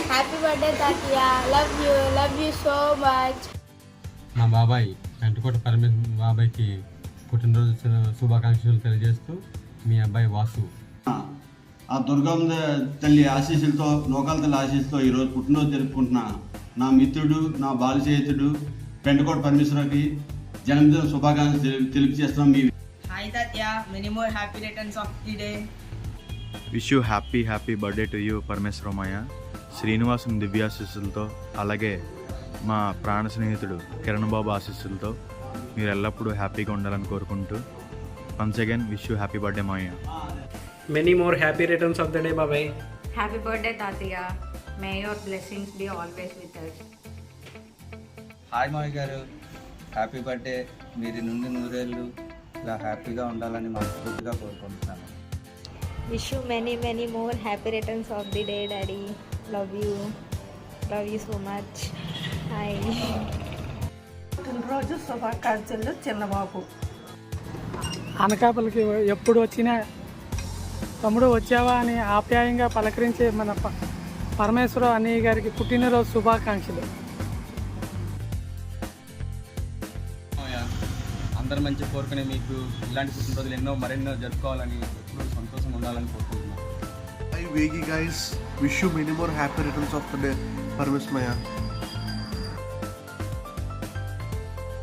Happy birthday తాతయ్య. Love you so much. మా బాబాయ్ వెంటకోట పరమేశ్వర బాబాయ్కి పుట్టినరోజు శుభాకాంక్షలు తెలియజేస్తూ మీ అబ్బాయి వాసు. ఆ దుర్గమ్మ తల్లి ఆశీస్సులతో నోకాల తల్లి ఆశీస్సుతో ఈరోజు పుట్టినరోజు జరుపుకుంటున్న నా మిత్రుడు, నా బాల స్నేహితుడు పెంటకోట పరమేశ్వరకి జన్మదిన శుభాకాంక్షలు తెలియజేస్తున్నాం. మీ hi Tatya, many more happy returns of the day. Wish you happy birthday to you Parameswaramayya. శ్రీనివాసం దివ్యాశీస్సులతో, అలాగే మా ప్రాణ స్నేహితుడు కిరణ్ బాబు ఆశీస్సులతో మీరు ఎల్లప్పుడూ హ్యాపీగా ఉండాలని కోరుకుంటూ once again wish you happy birthday మావయ్య. Many more happy returns of the day, bye. Happy birthday, Tatya. May your blessings be always with us. Hi మావి గారు, హ్యాపీ బర్త్డే. మీరు నుండి నూరేళ్ళు ఇలా హ్యాపీగా ఉండాలని మనస్ఫూర్తిగా కోరుకుంటున్నాను. Wish you many more happy returns of the day daddy. Love you so much. Hi. పుట్టినరోజు శుభాకాంక్షలు చిన్నబాబు. అనకాపల్లికి ఎప్పుడు వచ్చినా తమ్ముడు వచ్చావా అని ఆప్యాయంగా పలకరించే మన పరమేశ్వర అన్నయ్య గారికి పుట్టినరోజు శుభాకాంక్షలు. అందరు మంచి కోరుకునే మీకు ఇలాంటి పుట్టినరోజులు మరెన్నో జరుపుకోవాలని, ఎప్పుడు సంతోషం ఉండాలని కోరుకుంటున్నాను. Hi Vegi guys, wish you many more happy returns of the day, Parmesmaya.